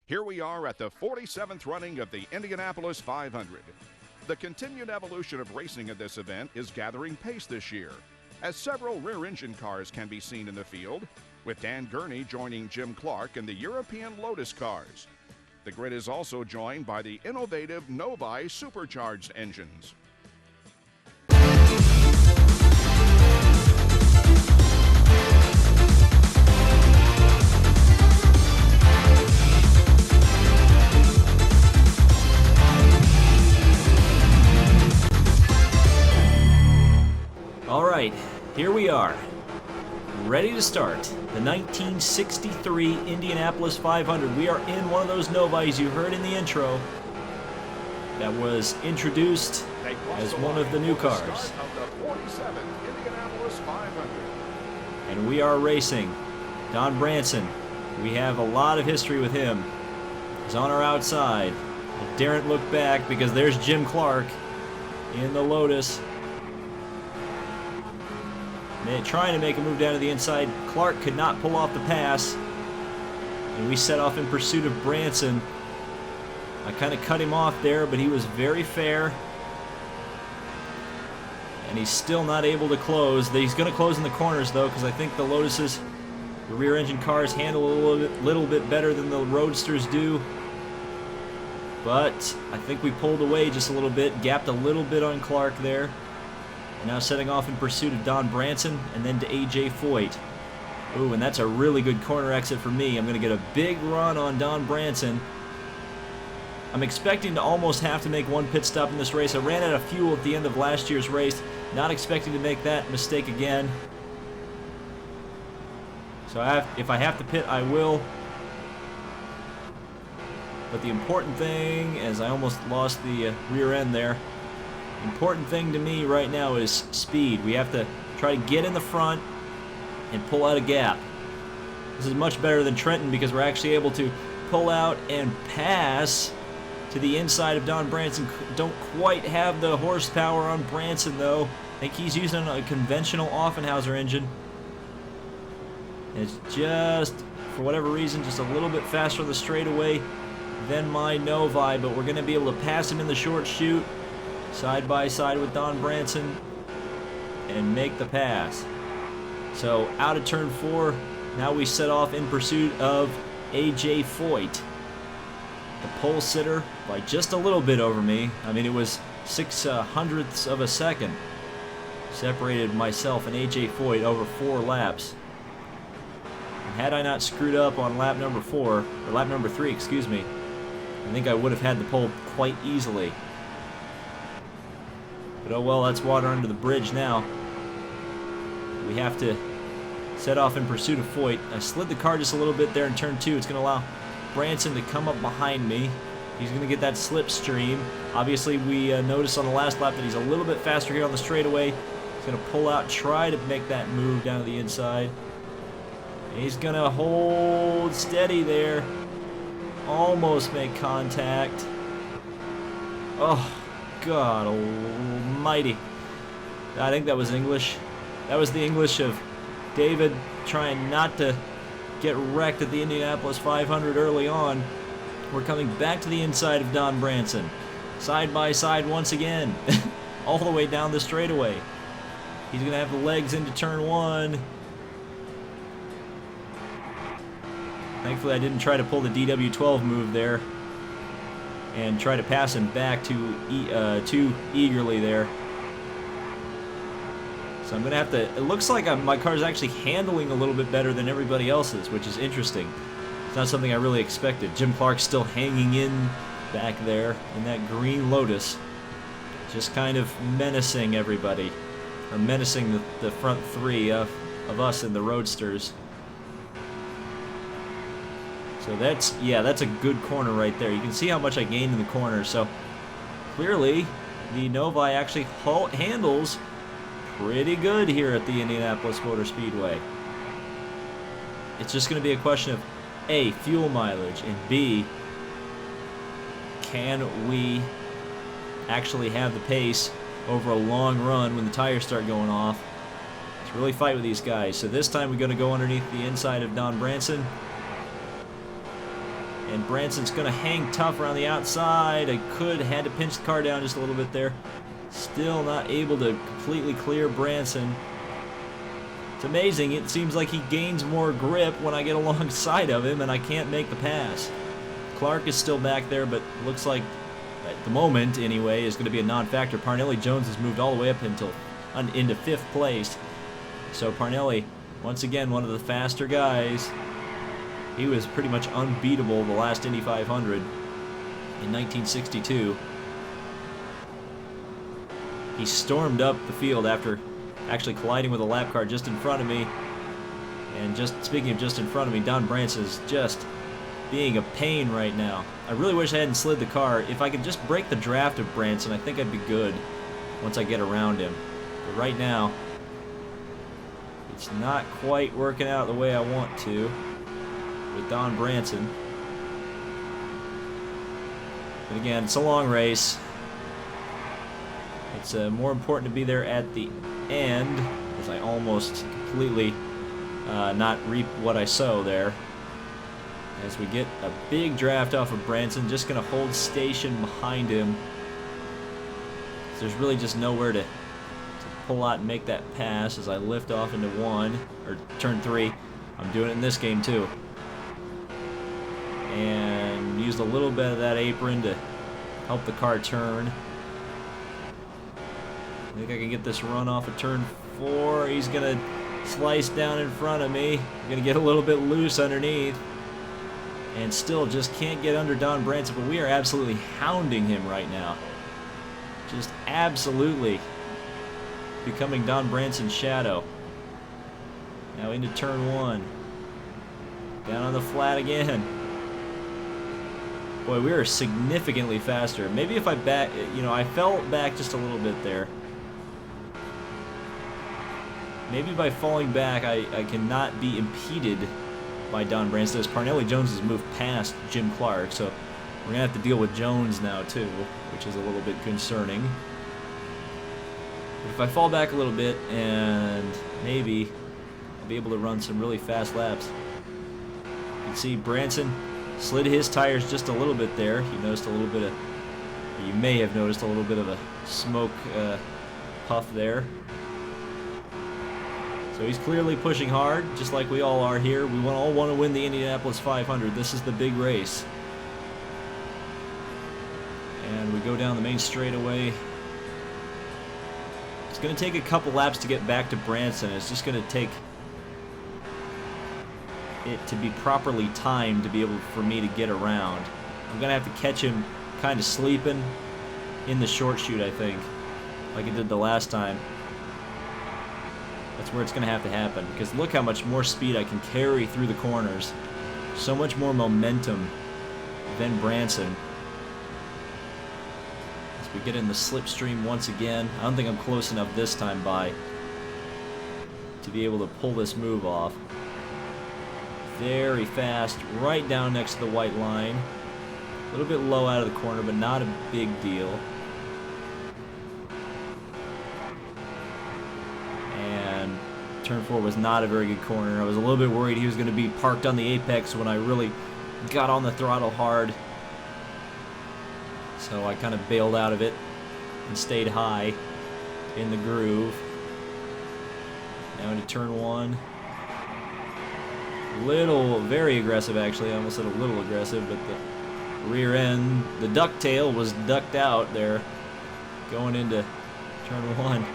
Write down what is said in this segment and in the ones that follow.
Here we are at the 47th running of the Indianapolis 500. The continued evolution of racing at this event is gathering pace this year, as several rear-engine cars can be seen in the field, with Dan Gurney joining Jim Clark in the European Lotus cars. The grid is also joined by the innovative Novi supercharged engines. All right, here we are, ready to start the 1963 Indianapolis 500. We are in one of those Novis you heard in the intro that was introduced as one of the new cars. And we are racing Don Branson. We have a lot of history with him. He's on our outside. I daren't look back because there's Jim Clark in the Lotus. Trying to make a move down to the inside. Clark could not pull off the pass, and we set off in pursuit of Branson. I kind of cut him off there, but he was very fair, and he's still not able to close. He's going to close in the corners, though, because I think the Lotuses, the rear-engine cars, handle a little bit better than the Roadsters do. But I think we pulled away just a little bit, gapped a little bit on Clark there. Now setting off in pursuit of Don Branson and then to AJ Foyt. Ooh, and that's a really good corner exit for me. I'm going to get a big run on Don Branson. I'm expecting to almost have to make one pit stop in this race. I ran out of fuel at the end of last year's race. Not expecting to make that mistake again. So if I have to pit, I will. But the important thing, as I almost lost the rear end there, important thing to me right now is speed. We have to try to get in the front and pull out a gap. This is much better than Trenton because we're actually able to pull out and pass to the inside of Don Branson. Don't quite have the horsepower on Branson though. I think he's using a conventional Offenhauser engine. It's just, for whatever reason, just a little bit faster on the straightaway than my Novi, but we're going to be able to pass him in the short chute. Side by side with Don Branson and make the pass. So out of turn 4, now we set off in pursuit of AJ Foyt, the pole sitter, by just a little bit over me. I mean, it was 0.06 of a second separated myself and AJ Foyt over 4 laps. And had I not screwed up on lap number 4, or lap number 3, excuse me, I think I would have had the pole quite easily. But oh well, that's water under the bridge now. We have to set off in pursuit of Foyt. I slid the car just a little bit there in turn 2. It's going to allow Branson to come up behind me. He's going to get that slipstream. Obviously, we noticed on the last lap that he's a little bit faster here on the straightaway. He's going to pull out, try to make that move down to the inside. He's going to hold steady there. Almost make contact. Oh, God almighty. I think that was English. That was the English of David trying not to get wrecked at the Indianapolis 500 early on. We're coming back to the inside of Don Branson. Side by side once again. All the way down the straightaway. He's going to have the legs into turn 1. Thankfully I didn't try to pull the DW12 move there and try to pass him back too eagerly there. So I'm going to have to... It looks like my car's actually handling a little bit better than everybody else's, which is interesting. It's not something I really expected. Jim Clark's still hanging in back there in that green Lotus. Just kind of menacing everybody. Or menacing the front 3 of us in the Roadsters. So that's a good corner right there. You can see how much I gained in the corner. So clearly, the Novi actually handles pretty good here at the Indianapolis Motor Speedway. It's just going to be a question of A, fuel mileage, and B, can we actually have the pace over a long run when the tires start going off to really fight with these guys. So this time we're going to go underneath the inside of Don Branson. And Branson's going to hang tough around the outside. I had to pinch the car down just a little bit there. Still not able to completely clear Branson. It's amazing. It seems like he gains more grip when I get alongside of him, and I can't make the pass. Clark is still back there, but looks like, at the moment anyway, is going to be a non-factor. Parnelli Jones has moved all the way up into 5th place. So Parnelli, once again, one of the faster guys. He was pretty much unbeatable the last Indy 500 in 1962. He stormed up the field after actually colliding with a lap car just in front of me. And just speaking of just in front of me, Don Branson is just being a pain right now. I really wish I hadn't slid the car. If I could just break the draft of Branson, I think I'd be good once I get around him. But right now, it's not quite working out the way I want to with Don Branson. But again, it's a long race. It's more important to be there at the end, as I almost completely not reap what I sow there. As we get a big draft off of Branson, just going to hold station behind him. There's really just nowhere to pull out and make that pass as I lift off into turn 3. I'm doing it in this game too. And used a little bit of that apron to help the car turn. I think I can get this run off of turn 4. He's going to slice down in front of me. I'm going to get a little bit loose underneath. And still just can't get under Don Branson, but we are absolutely hounding him right now. Just absolutely becoming Don Branson's shadow. Now into turn 1. Down on the flat again. Boy, we are significantly faster. Maybe if I I fell back just a little bit there. Maybe by falling back, I cannot be impeded by Don Branson. As Parnelli Jones has moved past Jim Clark, so we're going to have to deal with Jones now too, which is a little bit concerning. But if I fall back a little bit, and maybe I'll be able to run some really fast laps. You can see Branson slid his tires just a little bit there. You noticed a little bit of, or you may have noticed a little bit of a smoke puff there. So he's clearly pushing hard, just like we all are here. We all want to win the Indianapolis 500. This is the big race. And we go down the main straightaway. It's going to take a couple laps to get back to Branson. It's just going to take it to be properly timed to be able for me to get around. I'm going to have to catch him kind of sleeping in the short chute, I think, like I did the last time. That's where it's going to have to happen, because look how much more speed I can carry through the corners. So much more momentum than Branson. As we get in the slipstream once again, I don't think I'm close enough this time by to be able to pull this move off. Very fast, right down next to the white line. A little bit low out of the corner, but not a big deal. Turn 4 was not a very good corner. I was a little bit worried he was going to be parked on the apex when I really got on the throttle hard. So I kind of bailed out of it and stayed high in the groove. Now into turn 1. Very aggressive actually. I almost said a little aggressive, but the rear end, the ducktail was ducked out there going into turn 1.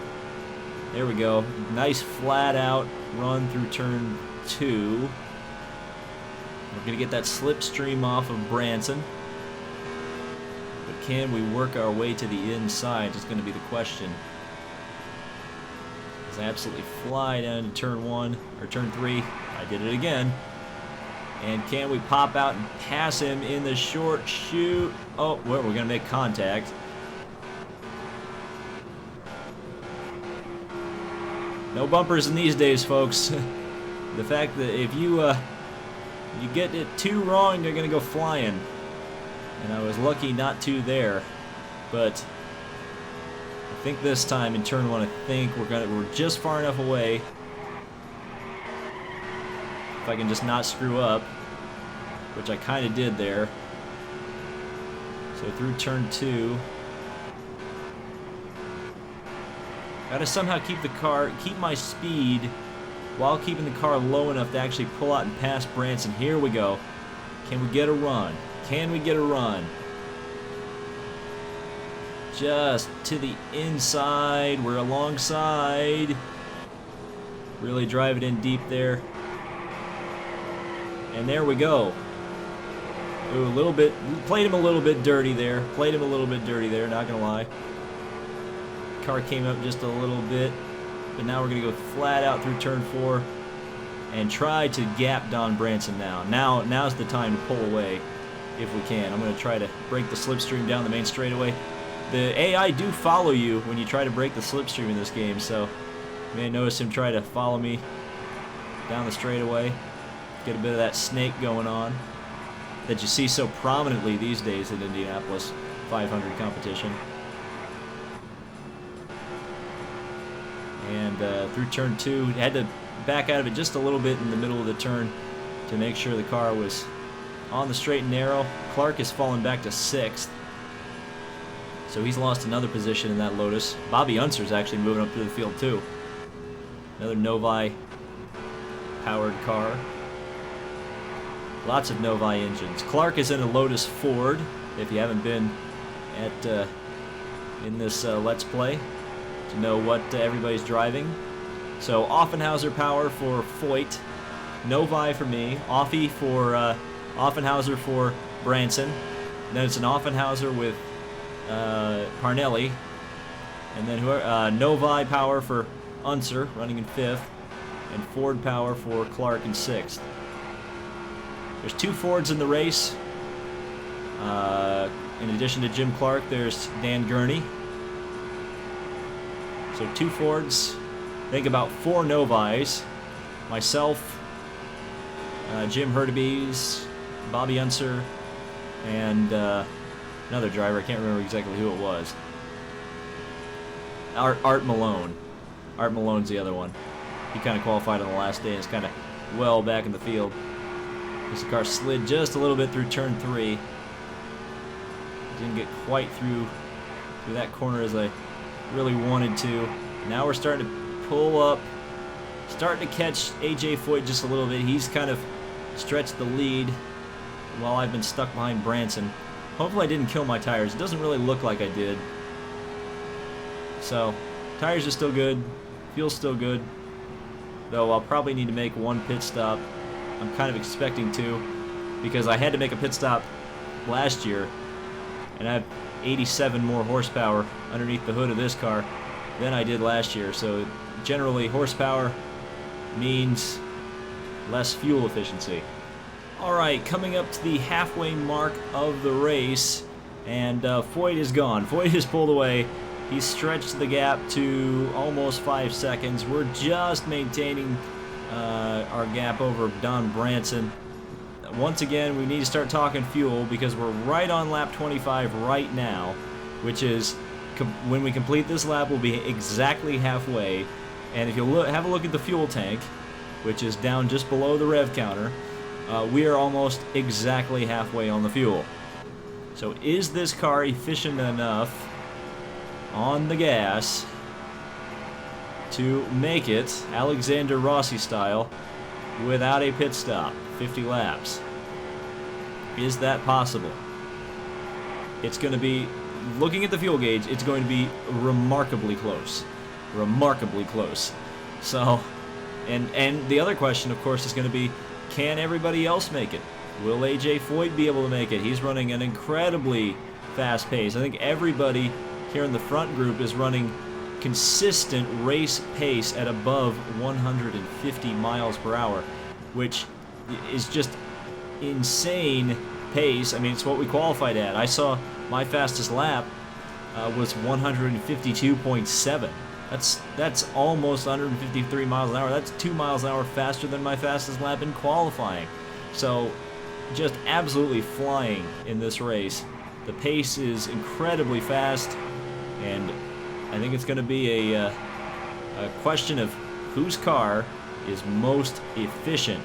There we go. Nice flat out run through turn 2. We're going to get that slipstream off of Branson. But can we work our way to the inside is going to be the question. As I absolutely fly down into turn 1, or turn 3. I did it again. And can we pop out and pass him in the short chute? Oh, well, we're going to make contact. No bumpers in these days, folks. The fact that if you get it too wrong, you're gonna go flying. And I was lucky not to there, but I think this time in turn 1, I think we're just far enough away. If I can just not screw up. which I kind of did there. So through turn 2. Gotta somehow keep my speed while keeping the car low enough to actually pull out and pass Branson. Here we go. Can we get a run? Can we get a run? Just to the inside. We're alongside. Really drive it in deep there. And there we go. Ooh, a little bit, played him a little bit dirty there. Not gonna lie. Car came up just a little bit, but now we're gonna go flat out through turn 4 and try to gap Don Branson now. Now's the time to pull away if we can. I'm gonna try to break the slipstream down the main straightaway. The AI do follow you when you try to break the slipstream in this game, so you may notice him try to follow me down the straightaway. Get a bit of that snake going on that you see so prominently these days in Indianapolis 500 competition. And through turn 2, had to back out of it just a little bit in the middle of the turn to make sure the car was on the straight and narrow. Clark has fallen back to 6th. So he's lost another position in that Lotus. Bobby Unser's actually moving up through the field too. Another Novi powered car. Lots of Novi engines. Clark is in a Lotus Ford, if you haven't been at in this Let's Play, to know what everybody's driving. So Offenhauser power for Foyt, Novi for me, Offie for Offenhauser for Branson. And then it's an Offenhauser with Parnelli, and then Novi power for Unser running in 5th, and Ford power for Clark in 6th. There's 2 Fords in the race. In addition to Jim Clark, there's Dan Gurney. So 2 Fords. I think about 4 Novis. Myself, Jim Hurtubise, Bobby Unser, and another driver. I can't remember exactly who it was. Art Malone. Art Malone's the other one. He kind of qualified on the last day and is kind of well back in the field. The car slid just a little bit through turn 3. Didn't get quite through that corner as I really wanted to. Now we're starting to pull up, starting to catch AJ Foyt just a little bit. He's kind of stretched the lead while I've been stuck behind Branson. Hopefully I didn't kill my tires. It doesn't really look like I did. So, tires are still good. Fuel's still good. Though I'll probably need to make 1 pit stop. I'm kind of expecting to, because I had to make a pit stop last year, and I have 87 more horsepower underneath the hood of this car than I did last year. So generally horsepower means less fuel efficiency. Alright, coming up to the halfway mark of the race, and Foyt is gone. Foyt has pulled away. He's stretched the gap to almost 5 seconds. We're just maintaining our gap over Don Branson. Once again, we need to start talking fuel because we're right on lap 25 right now, which is, when we complete this lap, we'll be exactly halfway. And if you have a look at the fuel tank, which is down just below the rev counter, we are almost exactly halfway on the fuel. So is this car efficient enough on the gas to make it Alexander Rossi style without a pit stop, 50 laps? Is that possible? It's going to be, looking at the fuel gauge, it's going to be remarkably close. Remarkably close. So, and the other question, of course, is going to be, can everybody else make it? Will AJ Foyt be able to make it? He's running an incredibly fast pace. I think everybody here in the front group is running consistent race pace at above 150 miles per hour, which is just insane pace. I mean, it's what we qualified at. I saw my fastest lap was 152.7. That's almost 153 miles an hour. That's 2 miles an hour faster than my fastest lap in qualifying. So just absolutely flying in this race. The pace is incredibly fast, and I think it's going to be a question of whose car is most efficient.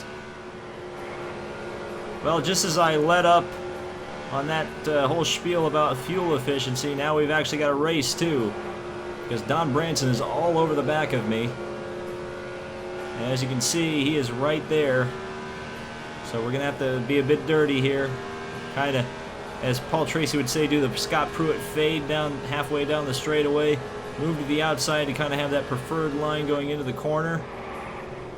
Well, just as I let up on that whole spiel about fuel efficiency, now we've actually got a race too, because Don Branson is all over the back of me. And as you can see, he is right there. So we're going to have to be a bit dirty here. Kind of, as Paul Tracy would say, do the Scott Pruitt fade down halfway down the straightaway. Move to the outside to kind of have that preferred line going into the corner.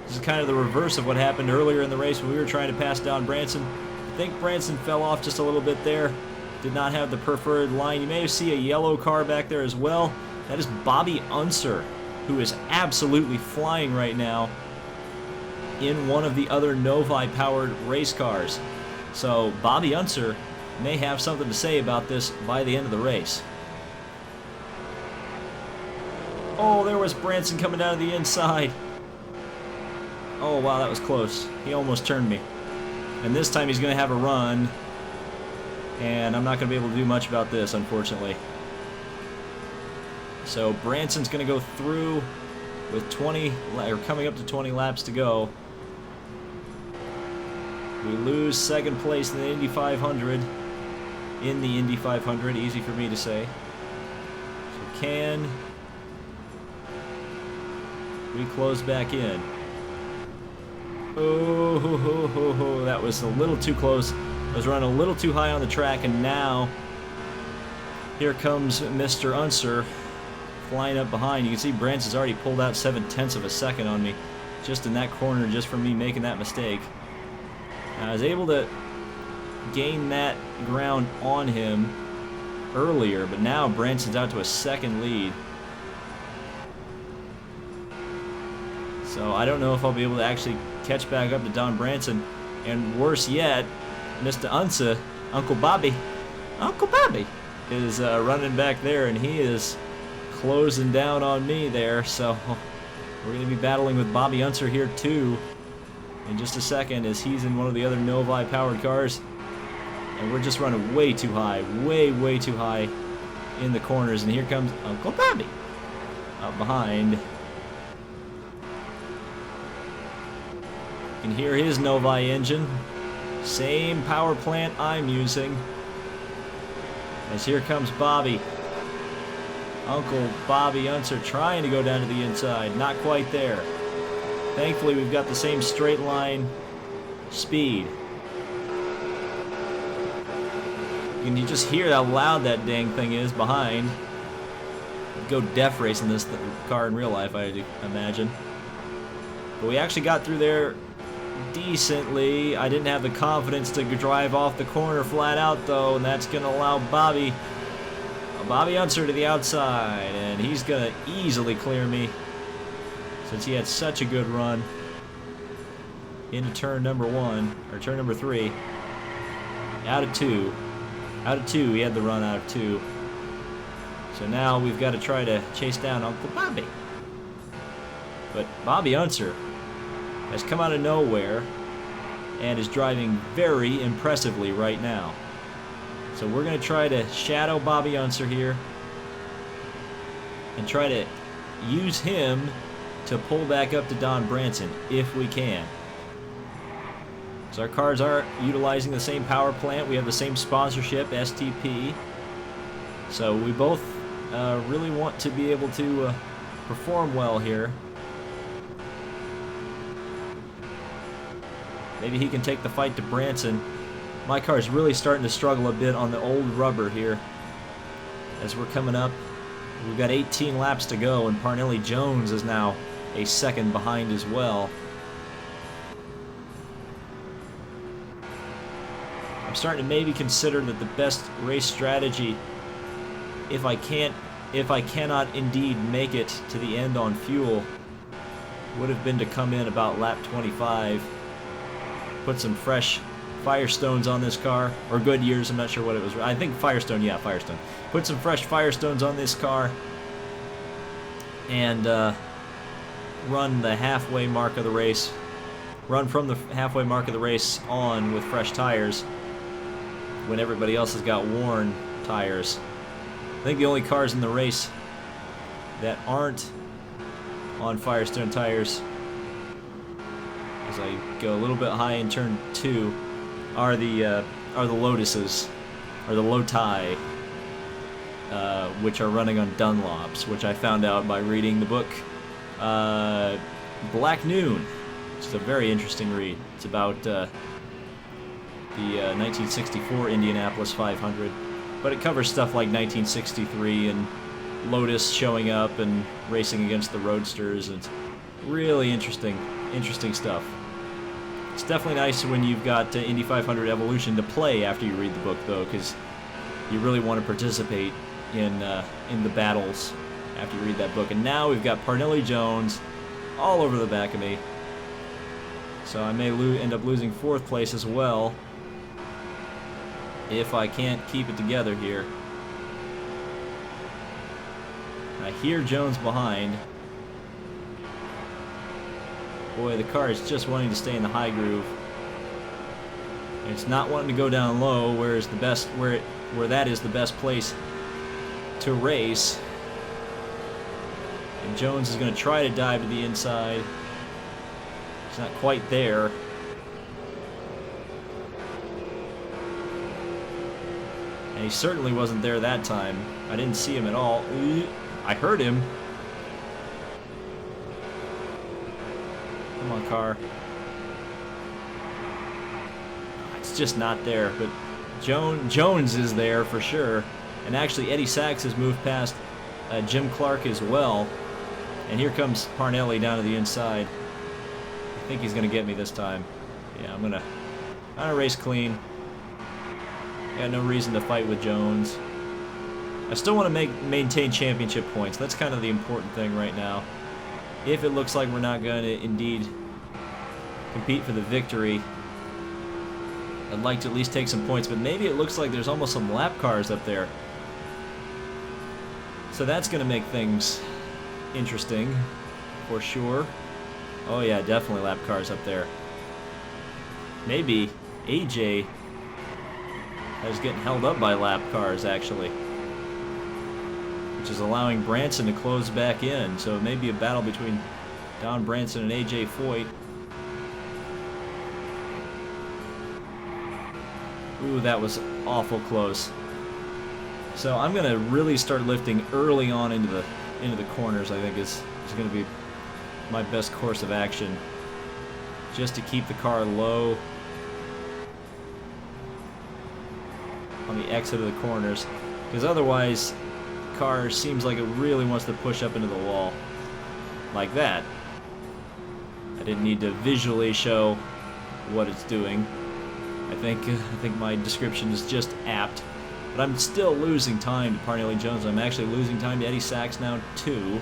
This is kind of the reverse of what happened earlier in the race when we were trying to pass Don Branson. I think Branson fell off just a little bit there. Did not have the preferred line. You may see a yellow car back there as well. That is Bobby Unser, who is absolutely flying right now in one of the other Novi-powered race cars. So Bobby Unser may have something to say about this by the end of the race. Oh, there was Branson coming down to the inside. Oh, wow, that was close. He almost turned me. And this time he's going to have a run. And I'm not going to be able to do much about this, unfortunately. So Branson's going to go through with 20, or coming up to 20 laps to go. We lose second place in the Indy 500. In the Indy 500, easy for me to say. So can we close back in? Oh, that was a little too close. I was running a little too high on the track, and now here comes Mr. Unser flying up behind. You can see Branson's already pulled out 7/10 of a second on me just in that corner, just from me making that mistake. I was able to gain that ground on him earlier, but now Branson's out to a second lead. So I don't know if I'll be able to actually catch back up to Don Branson. And worse yet, Mr. Unser, Uncle Bobby, is running back there, and he is closing down on me there. So we're going to be battling with Bobby Unser here too in just a second, as he's in one of the other Novi-powered cars. And we're just running way too high, way too high in the corners. And here comes Uncle Bobby up behind. You can hear his Novi engine. Same power plant I'm using. As here comes Bobby. Uncle Bobby Unser trying to go down to the inside. Not quite there. Thankfully, we've got the same straight line speed. And you just hear how loud that dang thing is behind. I'd go deaf racing this car in real life, I imagine. But we actually got through there decently. I didn't have the confidence to drive off the corner flat out, though, and that's going to allow Bobby Unser to the outside, and he's going to easily clear me since he had such a good run into turn number 1, or turn number 3, out of 2. Out of 2, he had the run out of 2. So now we've got to try to chase down Uncle Bobby. But Bobby Unser has come out of nowhere and is driving very impressively right now. So we're going to try to shadow Bobby Unser here and try to use him to pull back up to Don Branson if we can. So our cars are utilizing the same power plant. We have the same sponsorship, STP. So we both really want to be able to perform well here. Maybe he can take the fight to Branson. My car is really starting to struggle a bit on the old rubber here as we're coming up. We've got 18 laps to go, and Parnelli Jones is now a second behind as well. I'm starting to maybe consider that the best race strategy, if I cannot indeed make it to the end on fuel, would have been to come in about lap 25. Put some fresh Firestones on this car, or Goodyears, I'm not sure what it was. I think Firestone, yeah, Firestone. Put some fresh Firestones on this car and run the halfway mark of the race. Run from the halfway mark of the race on with fresh tires when everybody else has got worn tires. I think the only cars in the race that aren't on Firestone tires, as I go a little bit high in turn 2, are the Lotuses, or the Loti, which are running on Dunlops, which I found out by reading the book Black Noon, which is a very interesting read. It's about the 1964 Indianapolis 500, but it covers stuff like 1963 and Lotus showing up and racing against the roadsters. And it's really interesting stuff. It's definitely nice when you've got Indy 500 Evolution to play after you read the book, though, because you really want to participate in the battles after you read that book. And now we've got Parnelli Jones all over the back of me, so I may end up losing 4th place as well if I can't keep it together here. I hear Jones behind. Boy, the car is just wanting to stay in the high groove. And it's not wanting to go down low, where that is the best place to race. And Jones is going to try to dive to the inside. He's not quite there. And he certainly wasn't there that time. I didn't see him at all. I heard him. Come on, car. It's just not there, but Jones is there for sure. And actually, Eddie Sachs has moved past Jim Clark as well. And here comes Parnelli down to the inside. I think he's going to get me this time. Yeah, I'm gonna race clean. Got no reason to fight with Jones. I still want to maintain championship points. That's kind of the important thing right now. If it looks like we're not going to indeed compete for the victory, I'd like to at least take some points, but maybe it looks like there's almost some lap cars up there. So that's going to make things interesting, for sure. Oh yeah, definitely lap cars up there. Maybe AJ is getting held up by lap cars, actually, which is allowing Branson to close back in. So it may be a battle between Don Branson and AJ Foyt. Ooh, that was awful close. So I'm gonna really start lifting early on into the corners. I think is going to be my best course of action, just to keep the car low on the exit of the corners, because otherwise the car seems like it really wants to push up into the wall like that. I didn't need to visually show what it's doing. I think my description is just apt. But I'm still losing time to Parnelli Jones. I'm actually losing time to Eddie Sachs now, too,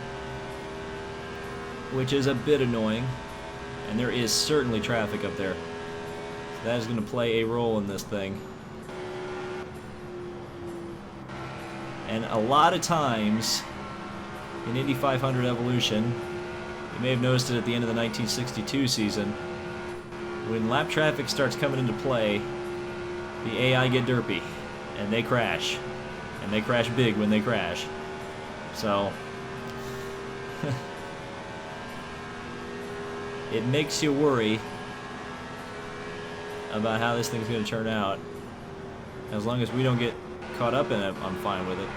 which is a bit annoying. And there is certainly traffic up there. So that is going to play a role in this thing. And a lot of times in Indy 500 Evolution, you may have noticed it at the end of the 1962 season, when lap traffic starts coming into play, the AI get derpy. And they crash. And they crash big when they crash. So it makes you worry about how this thing's going to turn out. As long as we don't get caught up in it, I'm fine with it.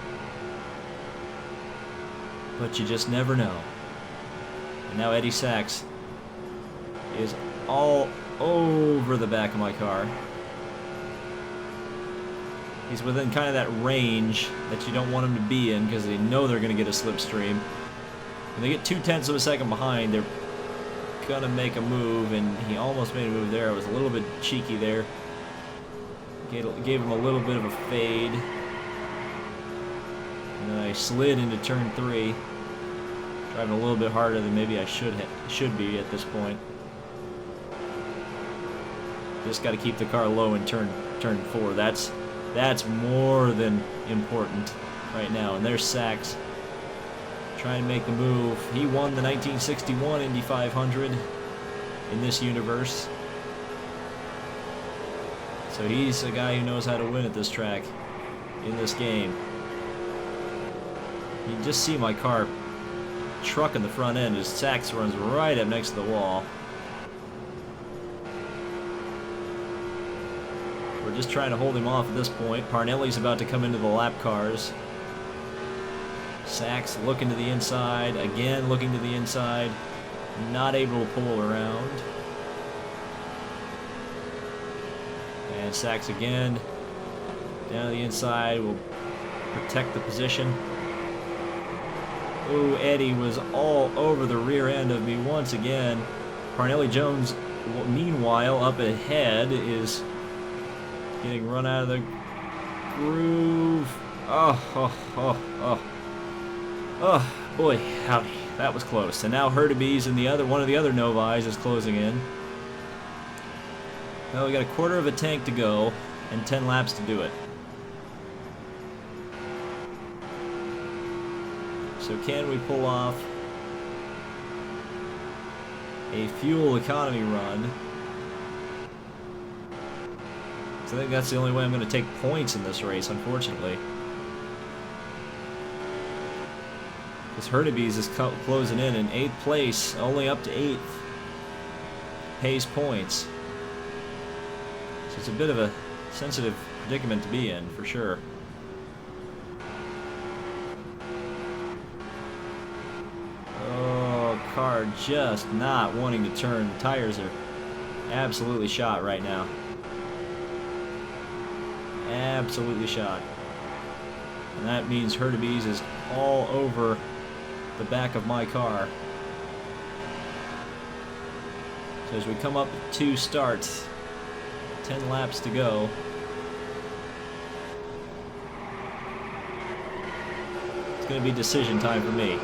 But you just never know. And now Eddie Sachs is all over the back of my car. He's within kind of that range that you don't want him to be in, because they know they're going to get a slipstream. When they get 0.2 of a second behind, they're going to make a move, and he almost made a move there. It was a little bit cheeky there. Gave him a little bit of a fade. And then I slid into turn 3. Driving a little bit harder than maybe I should be at this point. Just got to keep the car low in turn 4. That's more than important right now. And there's Sachs trying to make the move. He won the 1961 Indy 500 in this universe. So he's a guy who knows how to win at this track in this game. You can just see my car truck in the front end as Sachs runs right up next to the wall. we're just trying to hold him off at this point. Parnelli's about to come into the lap cars. Sachs looking to the inside, again looking to the inside, not able to pull around. And Sachs again, down to the inside, will protect the position. Ooh, Eddie was all over the rear end of me once again. Parnelli Jones, meanwhile, up ahead, is getting run out of the groove. Oh, boy, howdy. That was close. And now Hurtubise and one of the other Novis is closing in. Well, we got a quarter of a tank to go and 10 laps to do it. So can we pull off a fuel economy run? So I think that's the only way I'm going to take points in this race, unfortunately. Because Hurtubise is closing in 8th place, only up to 8th. Pays points. So it's a bit of a sensitive predicament to be in, for sure. Oh, car just not wanting to turn. The tires are absolutely shot right now. Absolutely shot. And that means Hurtubise is all over the back of my car. So as we come up to start, 10 laps to go. It's going to be decision time for me.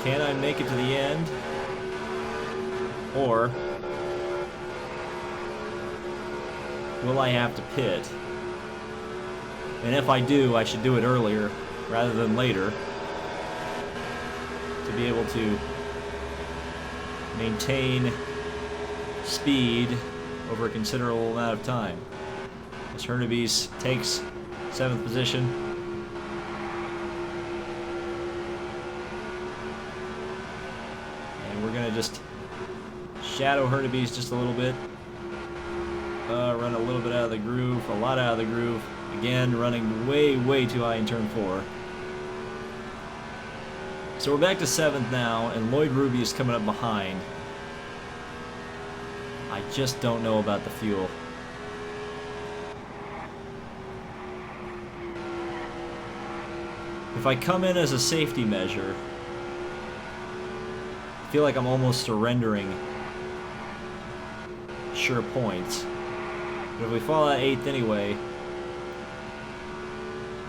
Can I make it to the end? Or will I have to pit? And if I do, I should do it earlier rather than later to be able to maintain speed over a considerable amount of time. As Hurtubise takes 7th position. And we're going to just shadow Hurtubise just a little bit. Run a little bit out of the groove, a lot out of the groove. Again, running way, way too high in turn 4. So we're back to 7th now, and Lloyd Ruby is coming up behind. I just don't know about the fuel. If I come in as a safety measure, I feel like I'm almost surrendering sure points. But if we fall out 8th anyway,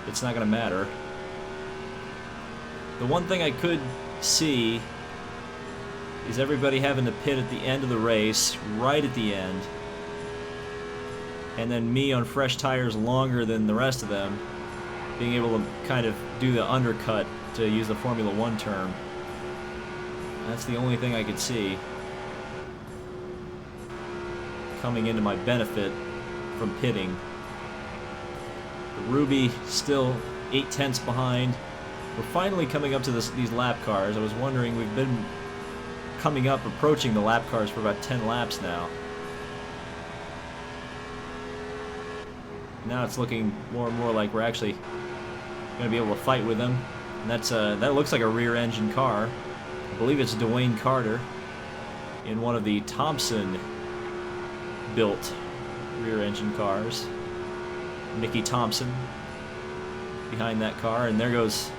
it's not going to matter. The one thing I could see is everybody having to pit at the end of the race, right at the end, and then me on fresh tires longer than the rest of them, being able to kind of do the undercut, to use the Formula 1 term. That's the only thing I could see coming into my benefit from pitting. Ruby still 8/10 behind. We're finally coming up to these lap cars. I was wondering, we've been coming up, approaching the lap cars for about 10 laps now. Now it's looking more and more like we're actually going to be able to fight with them. And that looks like a rear-engine car. I believe it's Dwayne Carter in one of the Thompson-built rear-engine cars. Mickey Thompson behind that car, and there goes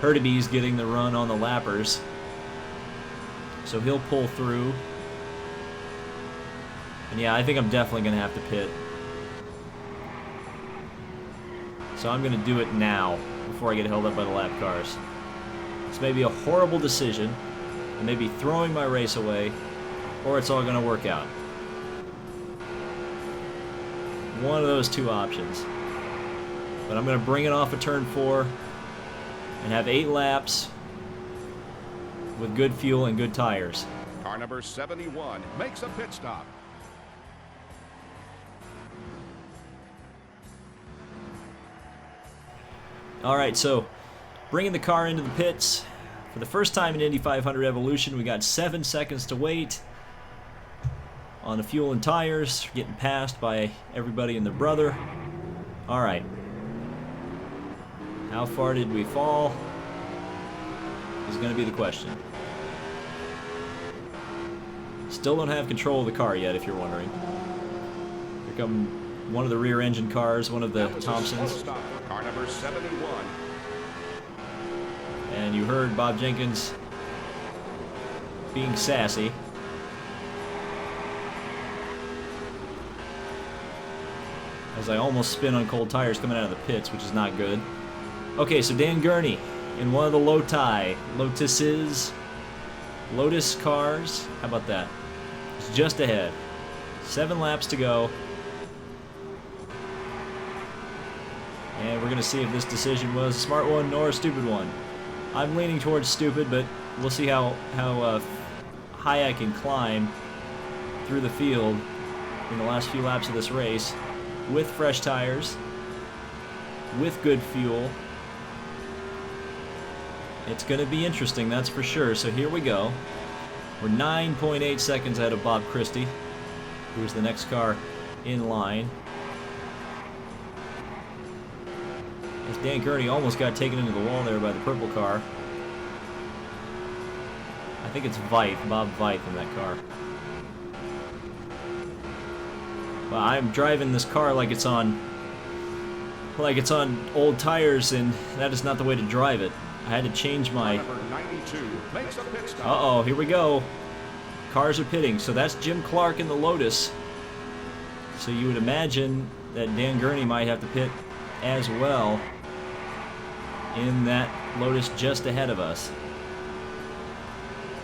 Hurtubise getting the run on the lappers. So he'll pull through. And yeah, I think I'm definitely going to have to pit. So I'm going to do it now, before I get held up by the lap cars. This may be a horrible decision. I may be throwing my race away, or it's all going to work out. One of those two options. But I'm going to bring it off of turn 4 and have 8 laps with good fuel and good tires. Car number 71 makes a pit stop. All right, so bringing the car into the pits. For the first time in Indy 500 Evolution, we got 7 seconds to wait on the fuel and tires, getting passed by everybody and their brother. All right. How far did we fall? Is going to be the question. Still don't have control of the car yet, if you're wondering. Here come one of the rear engine cars, one of the Thompsons. Car number 71. And you heard Bob Jenkins being sassy. As I almost spin on cold tires coming out of the pits, which is not good. Okay, so Dan Gurney in one of the Lotuses, Lotus cars. How about that? It's just ahead. 7 laps to go. And we're going to see if this decision was a smart one or a stupid one. I'm leaning towards stupid, but we'll see how high I can climb through the field in the last few laps of this race with fresh tires, with good fuel. It's going to be interesting, that's for sure. So here we go. We're 9.8 seconds ahead of Bob Christie, who's the next car in line. As Dan Gurney almost got taken into the wall there by the purple car. I think it's Veith, Bob Veith in that car. Well, I'm driving this car like it's on old tires, and that is not the way to drive it. I had to change my... Uh-oh, here we go. Cars are pitting. So that's Jim Clark in the Lotus. So you would imagine that Dan Gurney might have to pit as well in that Lotus just ahead of us.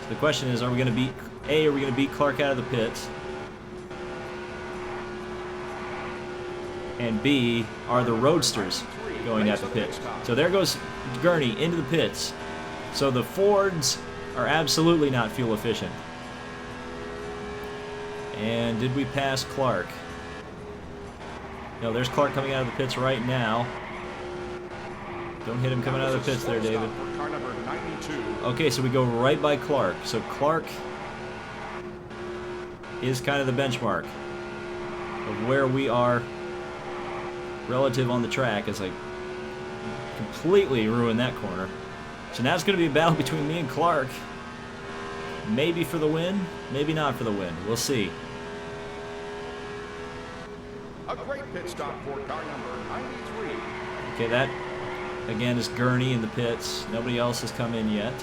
So the question is, are we going to beat... A, are we going to beat Clark out of the pits? And B, are the roadsters going at the pits? So there goes Gurney into the pits. So the Fords are absolutely not fuel efficient. And did we pass Clark? No, there's Clark coming out of the pits right now. Don't hit him coming out of the pits there, David. Okay, so we go right by Clark. So Clark is kind of the benchmark of where we are relative on the track, as I completely ruined that corner. So now it's going to be a battle between me and Clark. Maybe for the win, maybe not for the win. We'll see. A great pit stop for car number 93. Okay, that again is Gurney in the pits. Nobody else has come in yet.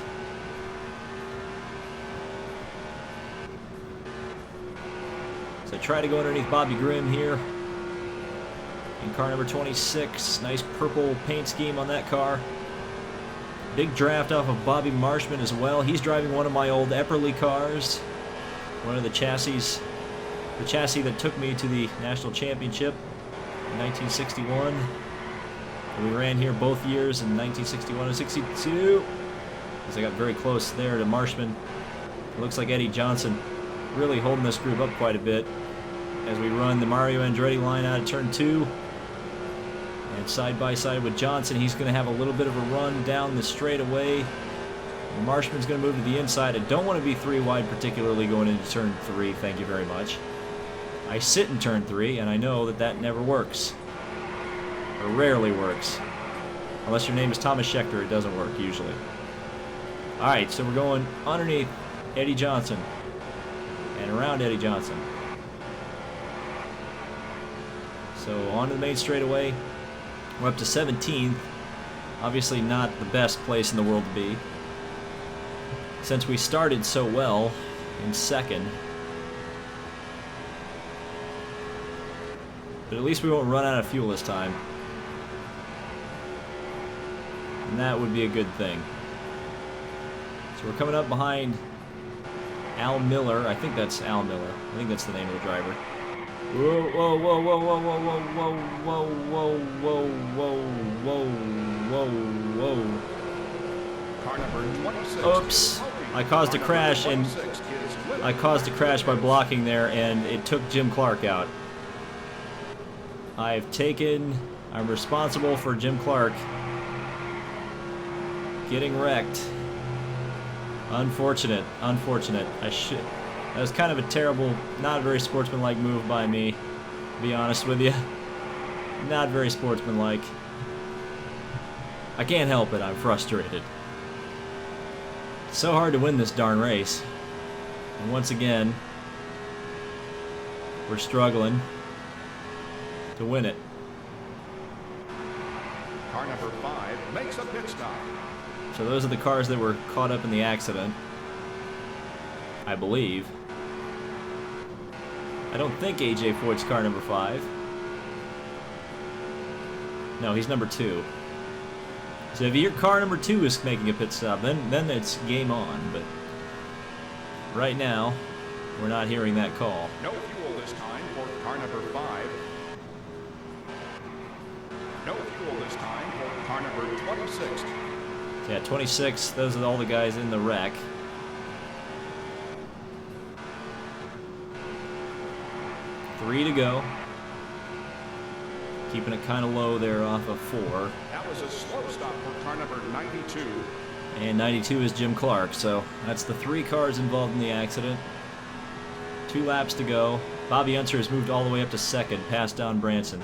So I try to go underneath Bobby Grimm here. In car number 26, nice purple paint scheme on that car. Big draft off of Bobby Marshman as well. He's driving one of my old Epperly cars. One of the chassis that took me to the national championship in 1961. And we ran here both years in 1961 and 62. As I got very close there to Marshman. It looks like Eddie Johnson really holding this group up quite a bit as we run the Mario Andretti line out of turn 2. And side by side with Johnson, he's going to have a little bit of a run down the straightaway. Marshman's going to move to the inside. I don't want to be 3 wide, particularly going into turn 3. Thank you very much. I sit in turn 3, and I know that that never works. Or rarely works. Unless your name is Thomas Schechter, it doesn't work usually. Alright, so we're going underneath Eddie Johnson. And around Eddie Johnson. So onto the main straightaway. We're up to 17th. Obviously not the best place in the world to be, since we started so well in second. But at least we won't run out of fuel this time. And that would be a good thing. So we're coming up behind Al Miller. I think that's Al Miller. I think that's the name of the driver. Whoa, whoa, whoa, whoa, whoa, whoa, whoa, whoa, whoa, whoa, whoa, whoa, whoa, whoa. Car number 26. Oops. I caused a crash, and I caused a crash by blocking there, and it took Jim Clark out. I'm responsible for Jim Clark getting wrecked. Unfortunate. That was kind of a terrible, not very sportsmanlike move by me, to be honest with you. Not very sportsmanlike. I can't help it, I'm frustrated. It's so hard to win this darn race. And once again, we're struggling to win it. Car number 5 makes a pit stop. So those are the cars that were caught up in the accident, I believe. I don't think AJ Foyt's car number 5. No, he's number 2. So if your car number 2 is making a pit stop, then it's game on. But right now, we're not hearing that call. No fuel this time for car number 5. No fuel this time for car number 26. Yeah, 26, those are all the guys in the wreck. Three to go. Keeping it kind of low there off of 4. That was a slow stop for car number 92. And 92 is Jim Clark, so that's the 3 cars involved in the accident. 2 laps to go. Bobby Unser has moved all the way up to 2nd, past Don Branson.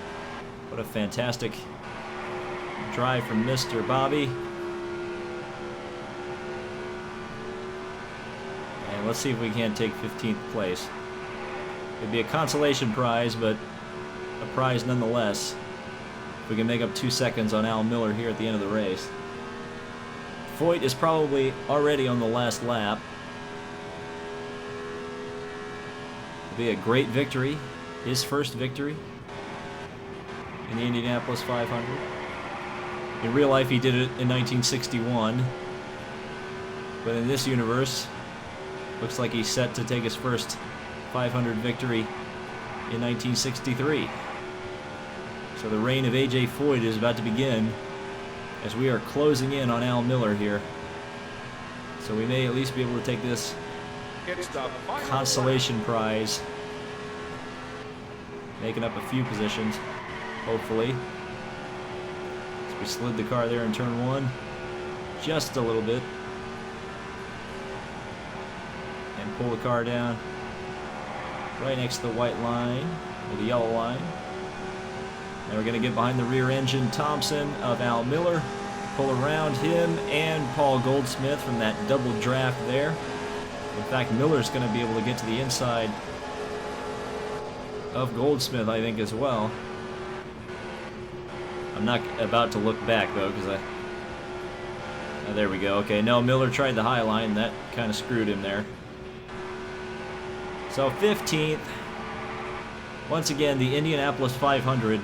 What a fantastic drive from Mr. Bobby. And let's see if we can't take 15th place. It'd be a consolation prize, but a prize nonetheless. If we can make up 2 seconds on Al Miller here at the end of the race. Foyt is probably already on the last lap. It'd be a great victory. His first victory in the Indianapolis 500. In real life, he did it in 1961. But in this universe, looks like he's set to take his first 500 victory in 1963. So the reign of AJ Foyt is about to begin as we are closing in on Al Miller here. So we may at least be able to take this consolation prize, making up a few positions, hopefully. So we slid the car there in turn 1 just a little bit and pull the car down right next to the white line, or the yellow line. Now we're going to get behind the rear engine Thompson of Al Miller, pull around him and Paul Goldsmith from that double draft there. In fact, Miller's going to be able to get to the inside of Goldsmith, I think, as well. I'm not about to look back, though, because oh, there we go. Okay, no, Miller tried the high line. That kind of screwed him there. So 15th. Once again, the Indianapolis 500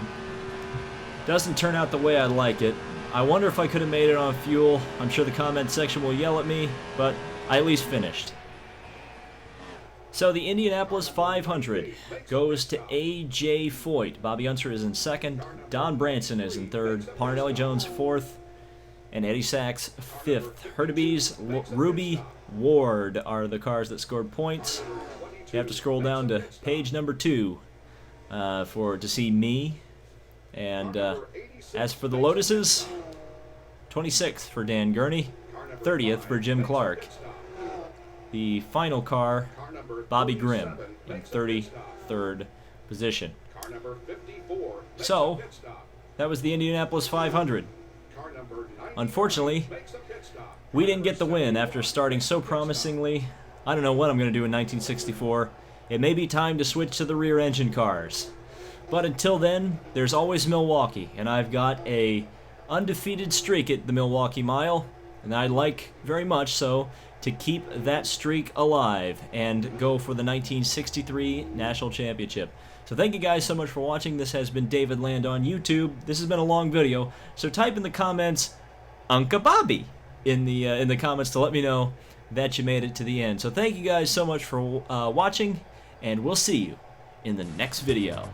doesn't turn out the way I'd like it. I wonder if I could have made it on fuel. I'm sure the comment section will yell at me, but I at least finished. So the Indianapolis 500 goes to AJ Foyt. Bobby Unser is in 2nd. Don Branson is in 3rd. Parnelli Jones 4th. And Eddie Sachs 5th. Hurtubise, Ruby, Ward are the cars that scored points. You have to scroll down to page number 2 to see me. And as for the Lotuses, 26th for Dan Gurney, 30th for Jim Clark. The final car, Bobby Grimm, in 33rd position. So, that was the Indianapolis 500. Unfortunately, we didn't get the win after starting so promisingly. I don't know what I'm going to do in 1964. It may be time to switch to the rear engine cars. But until then, there's always Milwaukee, and I've got a undefeated streak at the Milwaukee Mile, and I'd like very much so to keep that streak alive and go for the 1963 National Championship. So thank you guys so much for watching. This has been David Land on YouTube. This has been a long video, so type in the comments Unca Bobby in the comments to let me know that you made it to the end. So thank you guys so much for watching, and we'll see you in the next video.